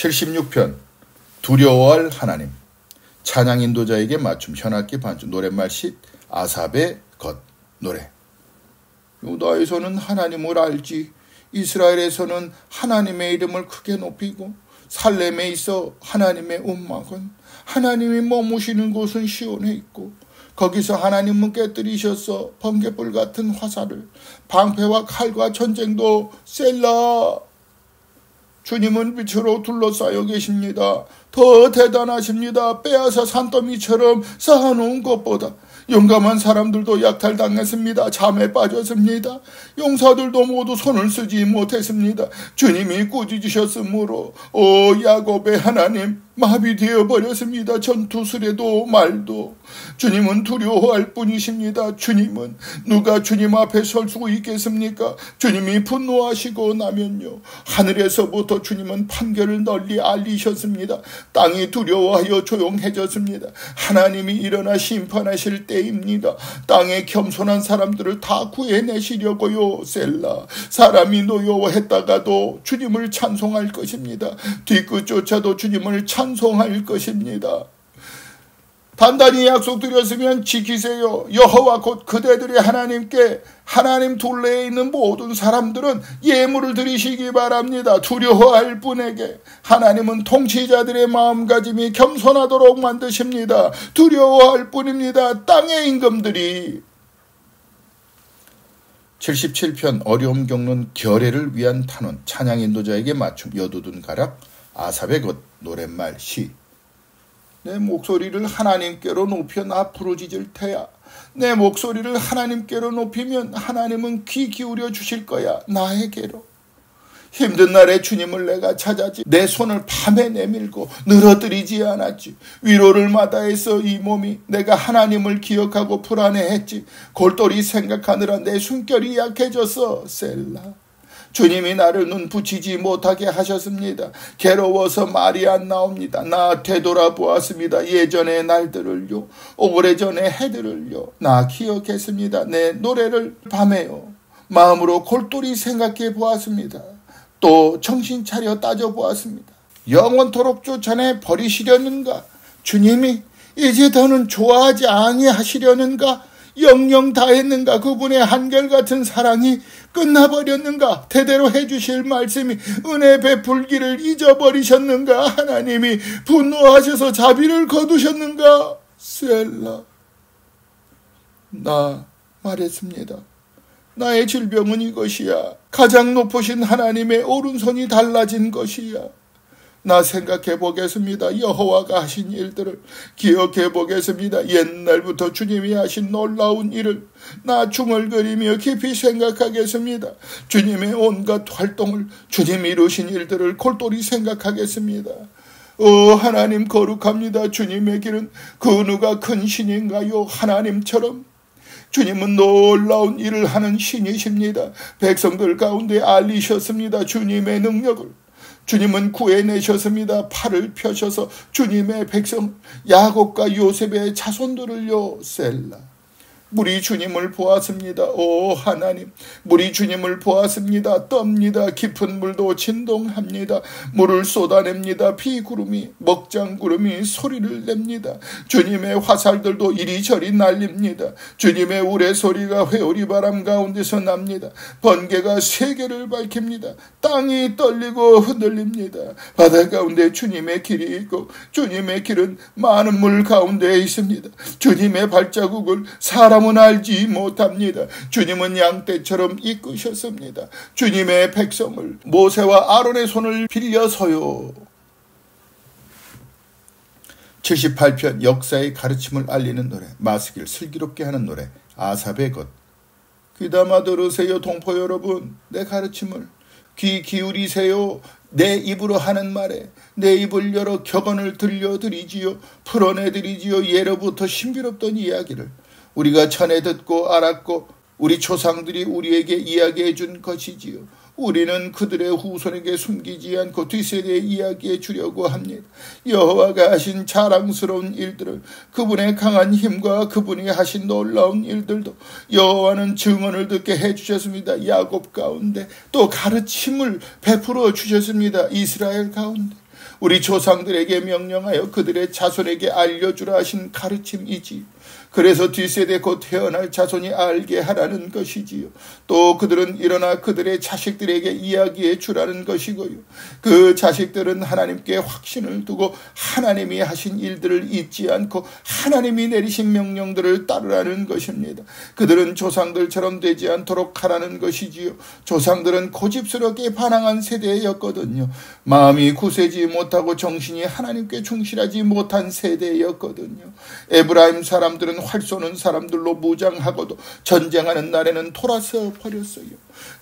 76편 두려워할 하나님. 찬양 인도자에게 맞춤 현악기 반주 노랫말 10 아삽의 것 노래. 유다에서는 하나님을 알지, 이스라엘에서는 하나님의 이름을 크게 높이고, 살렘에 있어 하나님의 움막은, 하나님이 머무시는 곳은 시온에 있고, 거기서 하나님은 깨뜨리셔서 번개불 같은 화살을, 방패와 칼과 전쟁도 셀라. 주님은 빛으로 둘러싸여 계십니다. 더 대단하십니다. 빼앗아 산더미처럼 쌓아놓은 것보다. 용감한 사람들도 약탈당했습니다. 잠에 빠졌습니다. 용사들도 모두 손을 쓰지 못했습니다. 주님이 꾸짖으셨으므로 오 야곱의 하나님, 마비되어 버렸습니다. 전투술에도 말도. 주님은 두려워할 뿐이십니다. 주님은 누가 주님 앞에 설 수 있겠습니까? 주님이 분노하시고 나면요, 하늘에서부터 주님은 판결을 널리 알리셨습니다. 땅이 두려워하여 조용해졌습니다. 하나님이 일어나 심판하실 때입니다. 땅에 겸손한 사람들을 다 구해내시려고요. 셀라. 사람이 노여워했다가도 주님을 찬송할 것입니다. 뒤끝조차도 주님을 찬송할 것입니다. 단단히 약속드렸으면 지키세요. 여호와 곧 그대들의 하나님께, 하나님 둘레에 있는 모든 사람들은 예물을 드리시기 바랍니다. 두려워할 분에게 하나님은 통치자들의 마음가짐이 겸손하도록 만드십니다. 두려워할 뿐입니다. 땅의 임금들이. 77편 어려움 겪는 결례를 위한 탄원 찬양 인도자에게 맞춤 여두둔 가락 아삽의 것 노랫말 시. 내 목소리를 하나님께로 높여 나 부르짖을 테야. 내 목소리를 하나님께로 높이면 하나님은 귀 기울여 주실 거야. 나에게로. 힘든 날에 주님을 내가 찾았지. 내 손을 밤에 내밀고 늘어뜨리지 않았지. 위로를 마다해서 이 몸이 내가 하나님을 기억하고 불안해했지. 골똘히 생각하느라 내 숨결이 약해졌어. 셀라. 주님이 나를 눈 붙이지 못하게 하셨습니다. 괴로워서 말이 안 나옵니다. 나 되돌아보았습니다. 예전의 날들을요, 오래전의 해들을요, 나 기억했습니다. 내 노래를 밤에요 마음으로 골똘히 생각해 보았습니다. 또 정신 차려 따져보았습니다. 영원토록 쫓아내 버리시려는가? 주님이 이제 더는 좋아하지 아니하시려는가? 영영 다했는가? 그분의 한결같은 사랑이 끝나버렸는가? 대대로 해주실 말씀이 은혜 베풀기를 잊어버리셨는가? 하나님이 분노하셔서 자비를 거두셨는가? 셀라. 나 말했습니다. 나의 질병은 이것이야. 가장 높으신 하나님의 오른손이 달라진 것이야. 나 생각해 보겠습니다. 여호와가 하신 일들을 기억해 보겠습니다. 옛날부터 주님이 하신 놀라운 일을 나 중얼거리며 깊이 생각하겠습니다. 주님의 온갖 활동을, 주님이 이루신 일들을 골똘히 생각하겠습니다. 오 하나님 거룩합니다. 주님의 길은 그 누가 큰 신인가요? 하나님처럼 주님은 놀라운 일을 하는 신이십니다. 백성들 가운데 알리셨습니다. 주님의 능력을. 주님은 구해내셨습니다. 팔을 펴셔서 주님의 백성 야곱과 요셉의 자손들을요. 셀라. 물이 주님을 보았습니다. 오 하나님, 물이 주님을 보았습니다. 떱니다. 깊은 물도 진동합니다. 물을 쏟아냅니다. 비구름이, 먹장구름이 소리를 냅니다. 주님의 화살들도 이리저리 날립니다. 주님의 우레소리가 회오리바람 가운데서 납니다. 번개가 세계를 밝힙니다. 땅이 떨리고 흔들립니다. 바다 가운데 주님의 길이 있고, 주님의 길은 많은 물 가운데 있습니다. 주님의 발자국을 사람은 알지 못합니다. 주님은 양떼처럼 이끄셨습니다. 주님의 백성을 모세와 아론의 손을 빌려서요. 78편 역사의 가르침을 알리는 노래 마스길 슬기롭게 하는 노래 아삽의 것. 귀담아 들으세요 동포 여러분, 내 가르침을 귀 기울이세요. 내 입으로 하는 말에 내 입을 열어 격언을 들려드리지요. 풀어내드리지요. 예로부터 신비롭던 이야기를 우리가 전에 듣고 알았고 우리 조상들이 우리에게 이야기해 준 것이지요. 우리는 그들의 후손에게 숨기지 않고 뒷세대에 이야기해 주려고 합니다. 여호와가 하신 자랑스러운 일들을, 그분의 강한 힘과 그분이 하신 놀라운 일들도 여호와는 증언을 듣게 해주셨습니다. 야곱 가운데 또 가르침을 베풀어 주셨습니다. 이스라엘 가운데 우리 조상들에게 명령하여 그들의 자손에게 알려주라 하신 가르침이지요. 그래서 뒷세대 곧 태어날 자손이 알게 하라는 것이지요. 또 그들은 일어나 그들의 자식들에게 이야기해 주라는 것이고요. 그 자식들은 하나님께 확신을 두고 하나님이 하신 일들을 잊지 않고 하나님이 내리신 명령들을 따르라는 것입니다. 그들은 조상들처럼 되지 않도록 하라는 것이지요. 조상들은 고집스럽게 반항한 세대였거든요. 마음이 굳세지 못하고 정신이 하나님께 충실하지 못한 세대였거든요. 에브라임 사람들은 활 쏘는 사람들로 무장하고도 전쟁하는 날에는 돌아서 버렸어요.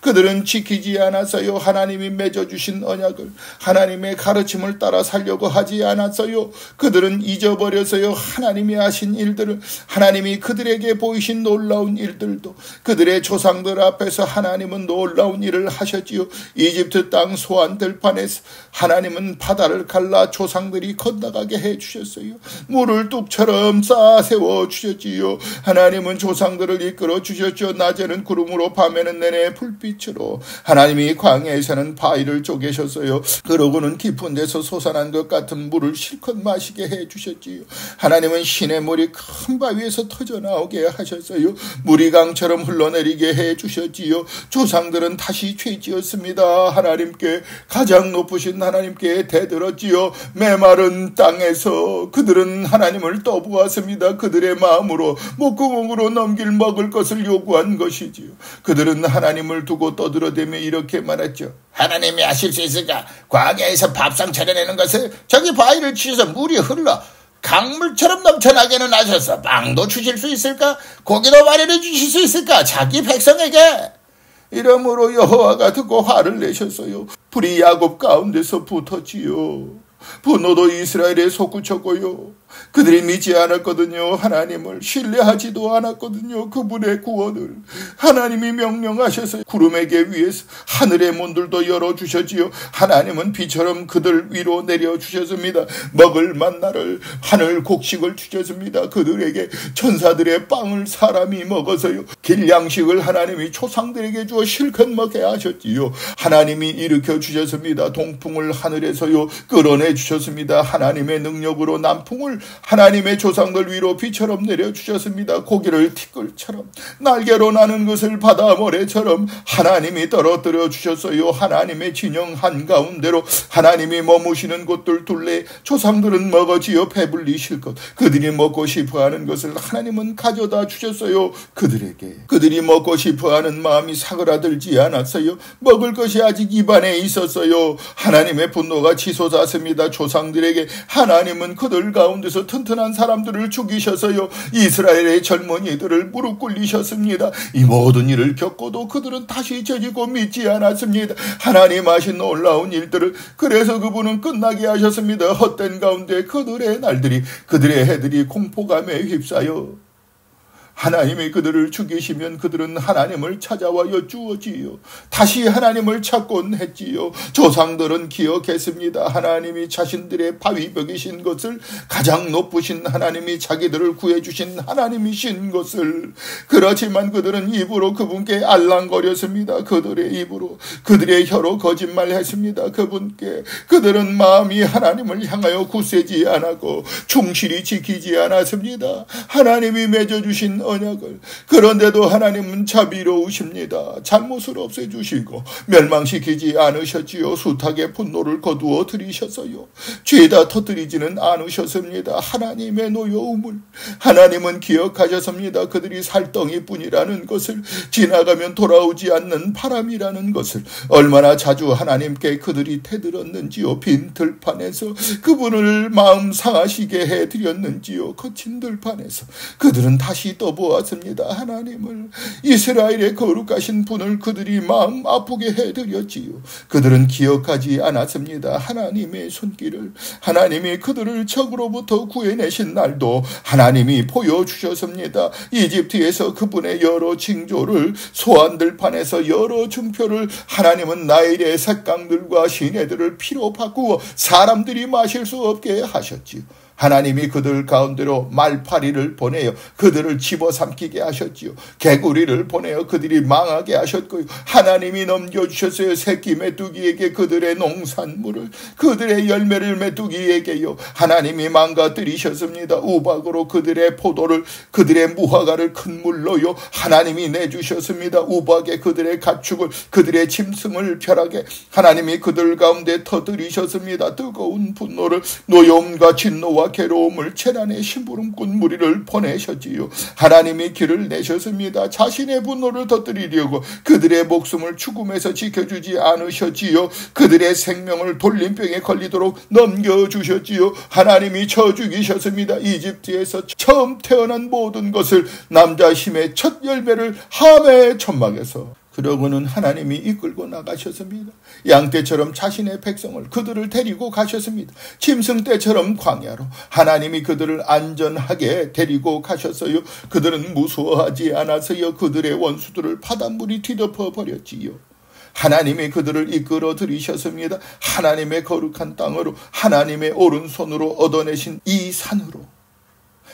그들은 지키지 않았어요. 하나님이 맺어주신 언약을, 하나님의 가르침을 따라 살려고 하지 않았어요. 그들은 잊어버렸어요. 하나님이 하신 일들을, 하나님이 그들에게 보이신 놀라운 일들도. 그들의 조상들 앞에서 하나님은 놀라운 일을 하셨지요. 이집트 땅 소안 들판에서 하나님은 바다를 갈라 조상들이 건너가게 해주셨어요. 물을 뚝처럼 쌓아 세워주셨지요. 하나님은 조상들을 이끌어 주셨죠. 낮에는 구름으로 밤에는 내내 불빛으로. 하나님이 광야에서는 바위를 쪼개셨어요. 그러고는 깊은 데서 솟아난 것 같은 물을 실컷 마시게 해주셨지요. 하나님은 시냇물이 큰 바위에서 터져나오게 하셨어요. 물이 강처럼 흘러내리게 해주셨지요. 조상들은 다시 죄지었습니다. 하나님께, 가장 높으신 하나님께 대들었지요. 메마른 땅에서 그들은 하나님을 떠보았습니다. 그들의 마음으로 목구멍으로 넘길 먹을 것을 요구한 것이지요. 그들은 하나님을 두고 떠들어대며 이렇게 말했죠. 하나님이 하실 수 있을까? 광야에서 밥상 차려내는 것을 저기 바위를 치셔서 물이 흘러 강물처럼 넘쳐나게는 하셔서 빵도 주실 수 있을까? 고기도 마련해 주실 수 있을까? 자기 백성에게. 이러므로 여호와가 듣고 화를 내셨어요. 불이 야곱 가운데서 붙었지요. 분노도 이스라엘에 솟구쳤고요. 그들이 믿지 않았거든요. 하나님을 신뢰하지도 않았거든요. 그분의 구원을 하나님이 명령하셔서 구름에게 위에서 하늘의 문들도 열어주셨지요. 하나님은 비처럼 그들 위로 내려주셨습니다. 먹을 만나를, 하늘 곡식을 주셨습니다. 그들에게 천사들의 빵을 사람이 먹어서요. 길 양식을 하나님이 조상들에게 주어 실컷 먹게 하셨지요. 하나님이 일으켜 주셨습니다. 동풍을 하늘에서요 끌어내 주셨습니다. 하나님의 능력으로 남풍을 하나님의 조상들 위로 비처럼 내려주셨습니다. 고기를 티끌처럼, 날개로 나는 것을 바다 모래처럼 하나님이 떨어뜨려 주셨어요. 하나님의 진영 한가운데로 하나님이 머무시는 곳들 둘레 조상들은 먹어지어 배불리 실컷 그들이 먹고 싶어하는 것을 하나님은 가져다 주셨어요. 그들이 먹고 싶어하는 마음이 사그라들지 않았어요. 먹을 것이 아직 입안에 있었어요. 하나님의 분노가 치솟았습니다. 조상들에게. 하나님은 그들 가운데서 튼튼한 사람들을 죽이셔서요. 이스라엘의 젊은이들을 무릎 꿇리셨습니다. 이 모든 일을 겪고도 그들은 다시 저지고 믿지 않았습니다. 하나님 하신 놀라운 일들을. 그래서 그분은 끝나게 하셨습니다. 헛된 가운데 그들의 날들이, 그들의 해들이 공포감에 휩싸여 하나님이 그들을 죽이시면 그들은 하나님을 찾아와 여쭈었지요. 다시 하나님을 찾곤 했지요. 조상들은 기억했습니다. 하나님이 자신들의 바위벽이신 것을, 가장 높으신 하나님이 자기들을 구해주신 하나님이신 것을. 그렇지만 그들은 입으로 그분께 알랑거렸습니다. 그들의 입으로, 그들의 혀로 거짓말했습니다. 그분께. 그들은 마음이 하나님을 향하여 굳세지 않았고 충실히 지키지 않았습니다. 하나님이 맺어주신 언약을. 그런데도 하나님은 자비로우십니다. 잘못을 없애주시고 멸망시키지 않으셨지요. 숱하게 분노를 거두어 들이셔서요. 죄다 터뜨리지는 않으셨습니다. 하나님의 노여움을 하나님은 기억하셨습니다. 그들이 살덩이뿐이라는 것을, 지나가면 돌아오지 않는 바람이라는 것을. 얼마나 자주 하나님께 그들이 대들었는지요. 빈 들판에서 그분을 마음 상하시게 해드렸는지요. 거친 들판에서 그들은 다시 떠보았습니다. 하나님을, 이스라엘의 거룩하신 분을 그들이 마음 아프게 해드렸지요. 그들은 기억하지 않았습니다. 하나님의 손길을. 하나님이 그들을 적으로부터 구해내신 날도 하나님이 보여주셨습니다. 이집트에서 그분의 여러 징조를, 소환들판에서 여러 증표를, 하나님은 나일의 색강들과 시내들을 피로 바꾸어 사람들이 마실 수 없게 하셨지요. 하나님이 그들 가운데로 말파리를 보내어 그들을 집어삼키게 하셨지요. 개구리를 보내어 그들이 망하게 하셨고요. 하나님이 넘겨주셨어요. 새끼 메뚜기에게 그들의 농산물을, 그들의 열매를 메뚜기에게요. 하나님이 망가뜨리셨습니다. 우박으로 그들의 포도를, 그들의 무화과를 큰 물로요. 하나님이 내주셨습니다. 우박에 그들의 가축을, 그들의 짐승을 벼락에 하나님이 그들 가운데 터뜨리셨습니다. 뜨거운 분노를, 노여움과 진노와 괴로움을, 재난의 심부름꾼 무리를 보내셨지요. 하나님이 길을 내셨습니다. 자신의 분노를 터뜨리려고 그들의 목숨을 죽음에서 지켜주지 않으셨지요. 그들의 생명을 돌림병에 걸리도록 넘겨주셨지요. 하나님이 쳐 죽이셨습니다. 이집트에서 처음 태어난 모든 것을, 남자 힘의 첫 열매를 함의 천막에서. 그러고는 하나님이 이끌고 나가셨습니다. 양떼처럼 자신의 백성을, 그들을 데리고 가셨습니다. 짐승떼처럼 광야로 하나님이 그들을 안전하게 데리고 가셨어요. 그들은 무서워하지 않았어요. 그들의 원수들을 바닷물이 뒤덮어 버렸지요. 하나님이 그들을 이끌어 들이셨습니다. 하나님의 거룩한 땅으로, 하나님의 오른손으로 얻어내신 이 산으로.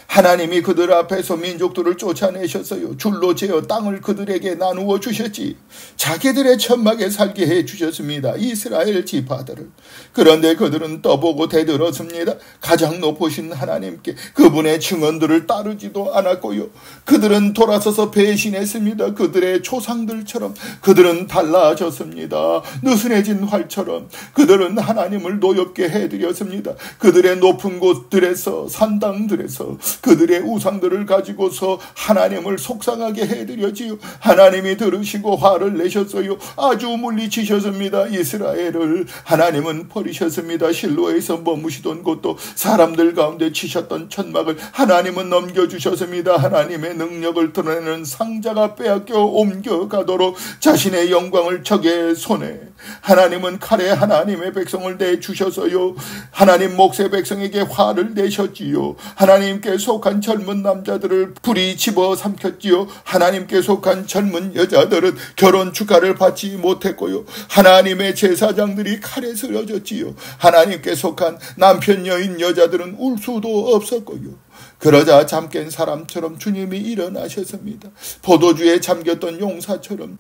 하나님이 그들 앞에서 민족들을 쫓아내셨어요. 줄로 재어 땅을 그들에게 나누어 주셨지. 자기들의 천막에 살게 해주셨습니다. 이스라엘 지파들을. 그런데 그들은 떠보고 대들었습니다. 가장 높으신 하나님께 그분의 증언들을 따르지도 않았고요. 그들은 돌아서서 배신했습니다. 그들의 조상들처럼 그들은 달라졌습니다. 느슨해진 활처럼 그들은 하나님을 노엽게 해드렸습니다. 그들의 높은 곳들에서, 산당들에서 그들의 우상들을 가지고서 하나님을 속상하게 해드렸지요. 하나님이 들으시고 화를 내셨어요. 아주 물리치셨습니다. 이스라엘을 하나님은 버리셨습니다. 실로에서 머무시던 곳도, 사람들 가운데 치셨던 천막을 하나님은 넘겨주셨습니다. 하나님의 능력을 드러내는 상자가 빼앗겨 옮겨가도록 자신의 영광을 적의 손에 하나님은 칼에 하나님의 백성을 내주셔서요. 하나님 몫의 백성에게 화를 내셨지요. 하나님께 속한 젊은 남자들을 불이 집어삼켰지요. 하나님께 속한 젊은 여자들은 결혼 축가를 받지 못했고요. 하나님의 제사장들이 칼에 쓰러졌지요. 하나님께 속한 남편 여인 여자들은 울 수도 없었고요. 그러자 잠 깬 사람처럼 주님이 일어나셨습니다. 포도주에 잠겼던 용사처럼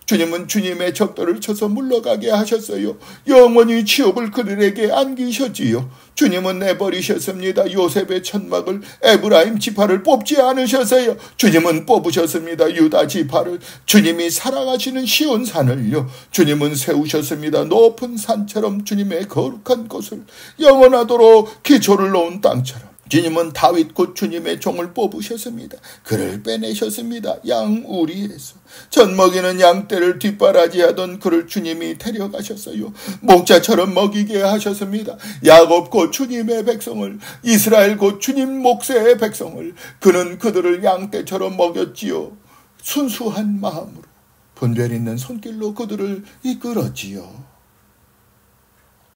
주님은 주님의 적들을 쳐서 물러가게 하셨어요. 영원히 취업을 그들에게 안기셨지요. 주님은 내버리셨습니다. 요셉의 천막을, 에브라임 지파를 뽑지 않으셨어요. 주님은 뽑으셨습니다. 유다 지파를. 주님이 사랑하시는 시온 산을요. 주님은 세우셨습니다. 높은 산처럼 주님의 거룩한 곳을, 영원하도록 기초를 놓은 땅처럼. 주님은 다윗 곧 주님의 종을 뽑으셨습니다. 그를 빼내셨습니다. 양우리에서 젖 먹이는 양떼를 뒷바라지하던 그를 주님이 데려가셨어요. 목자처럼 먹이게 하셨습니다. 야곱 곧 주님의 백성을, 이스라엘 곧 주님 몫의 백성을, 그는 그들을 양떼처럼 먹였지요. 순수한 마음으로 분별 있는 손길로 그들을 이끌었지요.